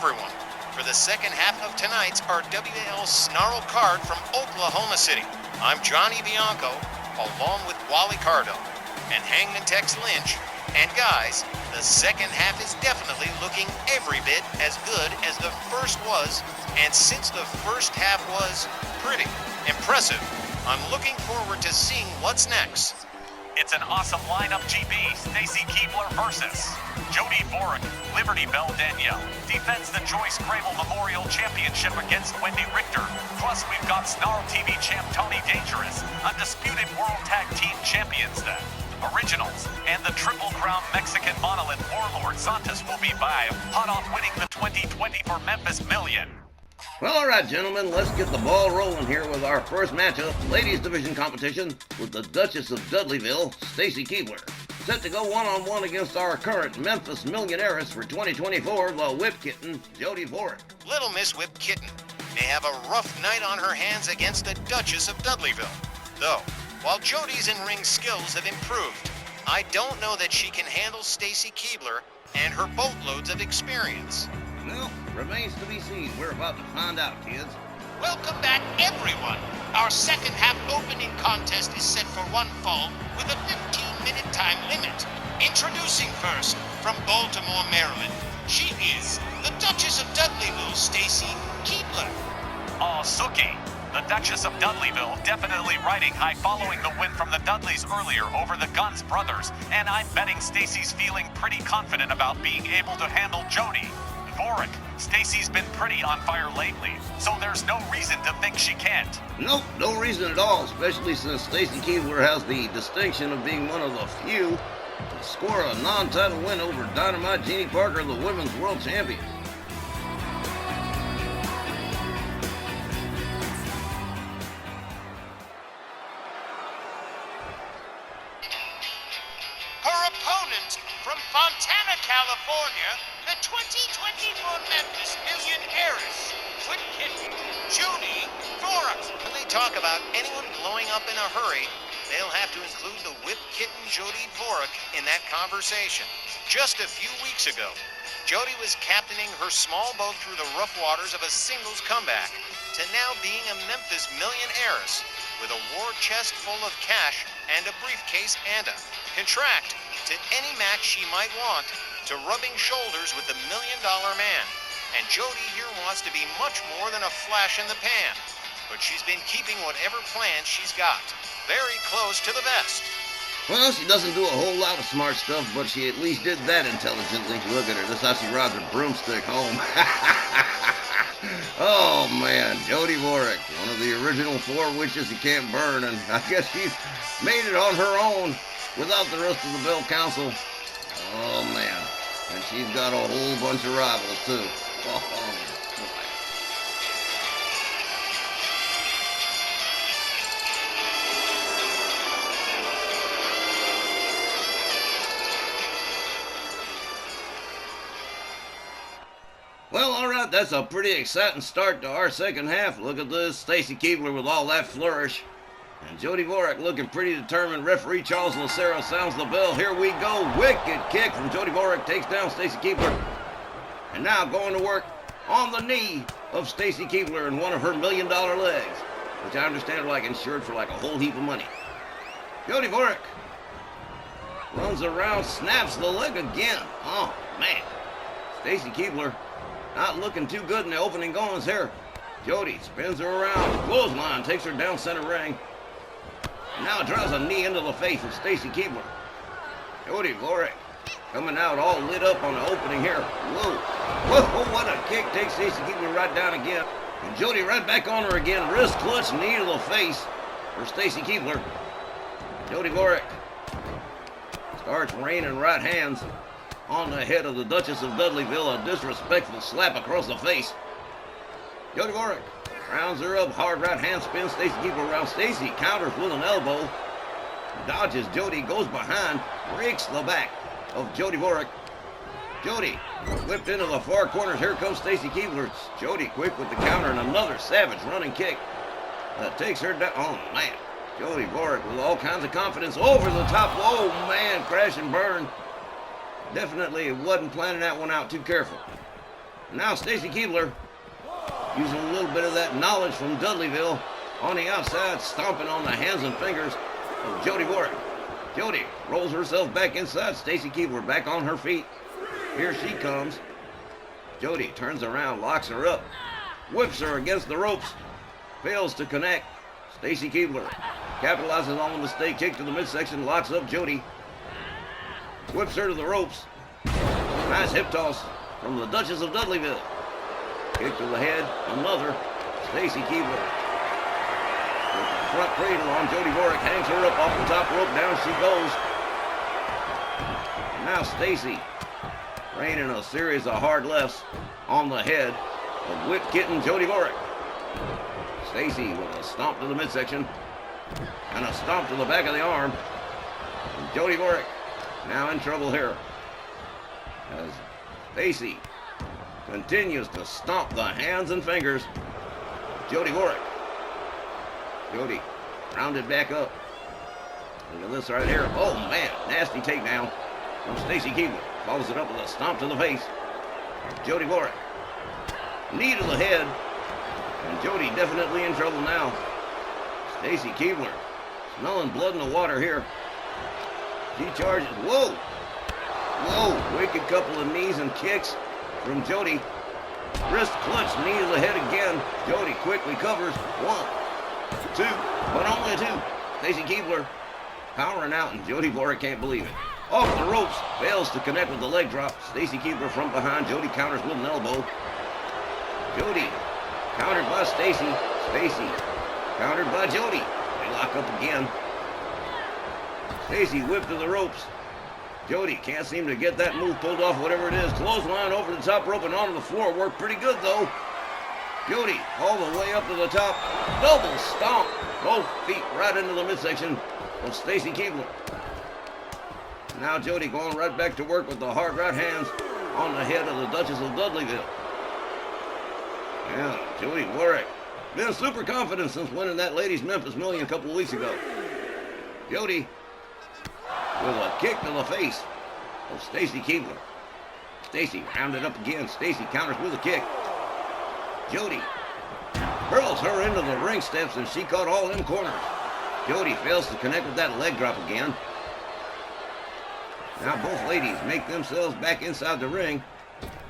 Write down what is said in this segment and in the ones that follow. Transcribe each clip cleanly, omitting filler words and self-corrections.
everyone, for the second half of tonight's RWL Snarl card from Oklahoma City. I'm Johnny Bianco, along with Wally Cardo and Hangman Tex Lynch. And guys, the second half is definitely looking every bit as good as the first was, and since the first half was pretty impressive, I'm looking forward to seeing what's next. It's an awesome lineup, GB. Stacy Kiebler versus Jody Dvorak, Liberty Bell Danielle. Defends the Joyce Grable Memorial Championship against Wendy Richter. Plus, we've got Snarl TV champ Tony Dangerous, Undisputed World Tag Team Champions then. Originals, and the Triple Crown Mexican Monolith Warlord Santos will be by, hot off winning the 2020 for Memphis Million. Well, all right, gentlemen, let's get the ball rolling here with our first matchup, ladies division competition with the Duchess of Dudleyville, Stacy Kiebler. Set to go one-on-one against our current Memphis Millionaires for 2024, the Whip Kitten, Jody Dvorak. Little Miss Whip Kitten may have a rough night on her hands against the Duchess of Dudleyville. Though, while Jody's in-ring skills have improved, I don't know that she can handle Stacy Kiebler and her boatloads of experience. Well, remains to be seen. We're about to find out, kids. Welcome back, everyone. Our second half opening contest is set for one fall with a 15-minute time limit. Introducing first, from Baltimore, Maryland, she is the Duchess of Dudleyville, Stacy Kiebler. Oh, Suki. The Duchess of Dudleyville definitely riding high following the win from the Dudleys earlier over the Guns brothers, and I'm betting Stacy's feeling pretty confident about being able to handle Jody. Dvorak, Stacy's been pretty on fire lately, so there's no reason to think she can't. Nope, no reason at all, especially since Stacy Kiebler has the distinction of being one of the few to score a non-title win over Dynamite Jeannie Parker, the Women's World Champion. Her opponent from Fontana, California, the 2024 Memphis Million Heiress, Whip Kitten, Jody Dvorak. When they talk about anyone blowing up in a hurry, they'll have to include the Whip Kitten Jody Dvorak in that conversation. Just a few weeks ago, Jody was captaining her small boat through the rough waters of a singles comeback to now being a Memphis Million Heiress with a war chest full of cash and a briefcase and a contract to any match she might want, to rubbing shoulders with the $1 Million Man. And Jody here wants to be much more than a flash in the pan, but she's been keeping whatever plans she's got very close to the vest. Well, she doesn't do a whole lot of smart stuff, but she at least did that intelligently. Look at her. This is how she rides her broomstick home. Oh, man. Jody Dvorak, one of the original 4 witches you can't burn, and I guess she's made it on her own without the rest of the Bell Council. Oh, man. And she's got a whole bunch of rivals, too. Oh, boy. Well, all right, that's a pretty exciting start to our second half. Look at this, Stacy Kiebler with all that flourish. And Jody Dvorak looking pretty determined. Referee Charles Lucero sounds the bell. Here we go. Wicked kick from Jody Dvorak. Takes down Stacy Kiebler. And now going to work on the knee of Stacy Kiebler in one of her $1 million legs, which I understand are like insured for like a whole heap of money. Jody Dvorak runs around, snaps the leg again. Oh, man. Stacy Kiebler not looking too good in the opening goings here. Jody spins her around. Clothesline takes her down center ring. And now drives a knee into the face of Stacy Kiebler. Jody Dvorak coming out all lit up on the opening here. Whoa. Whoa, what a kick. Takes Stacy Kiebler right down again. And Jody right back on her again. Wrist clutch, knee to the face for Stacy Kiebler. Jody Dvorak starts raining right hands on the head of the Duchess of Dudleyville. A disrespectful slap across the face. Jody Dvorak rounds her up, hard right hand spin. Stacy Kiebler around. Stacy counters with an elbow. Dodges Jody, goes behind, breaks the back of Jody Dvorak. Jody whipped into the far corners. Here comes Stacy Kiebler. Jody quick with the counter and another savage running kick that takes her down. Oh, man. Jody Dvorak with all kinds of confidence over the top. Oh, man, crash and burn. Definitely wasn't planning that one out too careful. Now Stacy Kiebler, using a little bit of that knowledge from Dudleyville, on the outside, stomping on the hands and fingers of Jody Dvorak. Jody rolls herself back inside. Stacy Kiebler back on her feet. Here she comes. Jody turns around, locks her up, whips her against the ropes, fails to connect. Stacy Kiebler capitalizes on the mistake, kick to the midsection, locks up Jody, whips her to the ropes. Nice hip toss from the Duchess of Dudleyville. Kick to the head, another. Stacy Kiebler with the front cradle on Jody Dvorak, hangs her up off the top rope, down she goes. And now Stacy raining a series of hard lefts on the head of Whip Kitten Jody Dvorak. Stacy with a stomp to the midsection and a stomp to the back of the arm. And Jody Dvorak now in trouble here as Stacy continues to stomp the hands and fingers of Jody Dvorak. Jody rounded back up. Look at this right here. Oh man, nasty takedown from Stacy Kiebler. Follows it up with a stomp to the face of Jody Dvorak. Knee to the head. And Jody definitely in trouble now. Stacy Kiebler smelling blood in the water here. She charges. Whoa! Whoa! Wicked couple of knees and kicks from Jody. Wrist clutch, knee to the head again. Jody quickly covers. 1, 2, but only 2. Stacy Kiebler powering out, and Jody Dvorak can't believe it. Off the ropes, fails to connect with the leg drop. Stacy Kiebler from behind. Jody counters with an elbow. Jody countered by Stacy. Stacy countered by Jody. They lock up again. Stacy whipped to the ropes. Jody can't seem to get that move pulled off, whatever it is. Clothesline over the top rope and onto the floor. Worked pretty good, though. Jody all the way up to the top. Double stomp. Both feet right into the midsection of Stacy Kiebler. Now Jody going right back to work with the hard right hands on the head of the Duchess of Dudleyville. Yeah, Jody Dvorak been super confident since winning that Ladies Memphis Million a couple of weeks ago. Jody with a kick to the face of Stacy Kiebler. Stacy rounded up again. Stacy counters with a kick. Jody hurls her into the ring steps, and she caught all them corners. Jody fails to connect with that leg drop again. Now both ladies make themselves back inside the ring.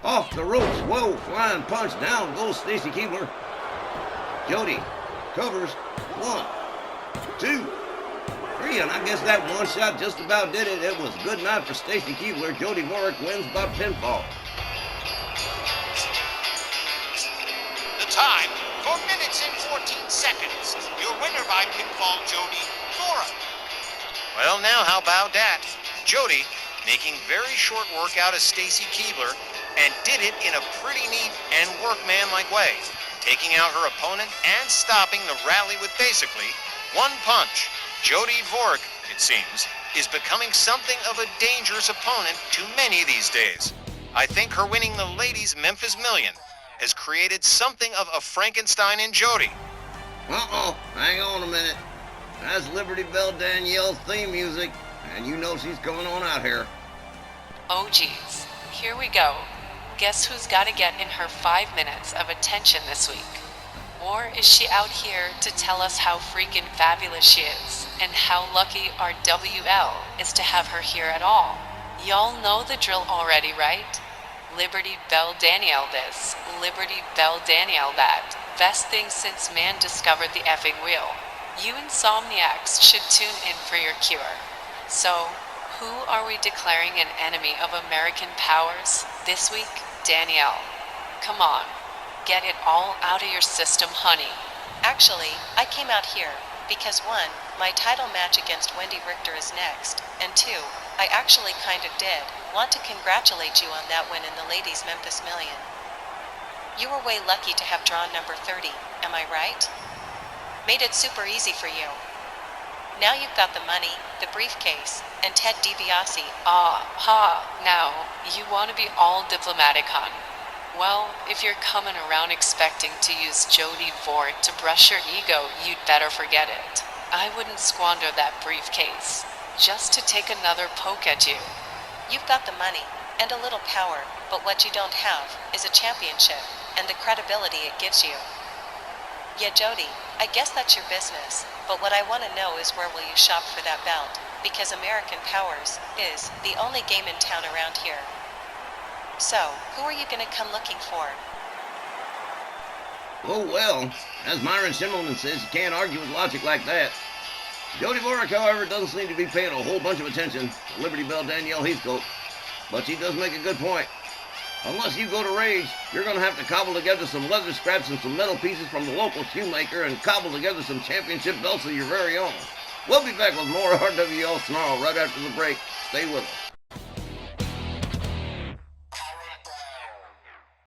Off the ropes. Whoa, flying punch. Down goes Stacy Kiebler. Jody covers. 1, 2, 3, and I guess that one shot just about did it. It was good night for Stacy Kiebler. Jody Dvorak wins by pinfall. The time, 4 minutes and 14 seconds. Your winner by pinfall, Jody Dvorak. Well, now how about that? Jody making very short work out of Stacy Kiebler, and did it in a pretty neat and workman-like way, taking out her opponent and stopping the rally with basically one punch. Jody Dvorak, it seems, is becoming something of a dangerous opponent to many these days. I think her winning the Ladies Memphis Million has created something of a Frankenstein in Jody. Uh-oh, hang on a minute. That's Liberty Bell Danielle's theme music, and you know she's coming on out here. Oh geez, here we go. Guess who's got to get in her 5 minutes of attention this week? Or is she out here to tell us how freaking fabulous she is, and how lucky our WL is to have her here at all? Y'all know the drill already, right? Liberty Bell Danielle this, Liberty Bell Danielle that. Best thing since man discovered the effing wheel. You insomniacs should tune in for your cure. So, who are we declaring an enemy of American powers this week? Danielle. Come on. Get it all out of your system, honey. Actually, I came out here because 1, my title match against Wendy Richter is next, and 2, I actually kind of did want to congratulate you on that win in the Ladies Memphis Million. You were way lucky to have drawn number 30, am I right? Made it super easy for you. Now you've got the money, the briefcase, and Ted DiBiase. Now, you want to be all diplomatic, hon. Well, if you're coming around expecting to use Jody Dvorak to brush your ego, you'd better forget it. I wouldn't squander that briefcase just to take another poke at you. You've got the money, and a little power, but what you don't have is a championship and the credibility it gives you. Yeah, Jody, I guess that's your business, but what I want to know is where will you shop for that belt, because American Powers is the only game in town around here. So, who are you going to come looking for? Oh, well, as Myron Schimmelman says, you can't argue with logic like that. Jody Dvorak, however, doesn't seem to be paying a whole bunch of attention to Liberty Bell Danielle Heathcote, but she does make a good point. Unless you go to Rage, you're going to have to cobble together some leather scraps and some metal pieces from the local shoemaker and cobble together some championship belts of your very own. We'll be back with more RWL Snarl right after the break. Stay with us.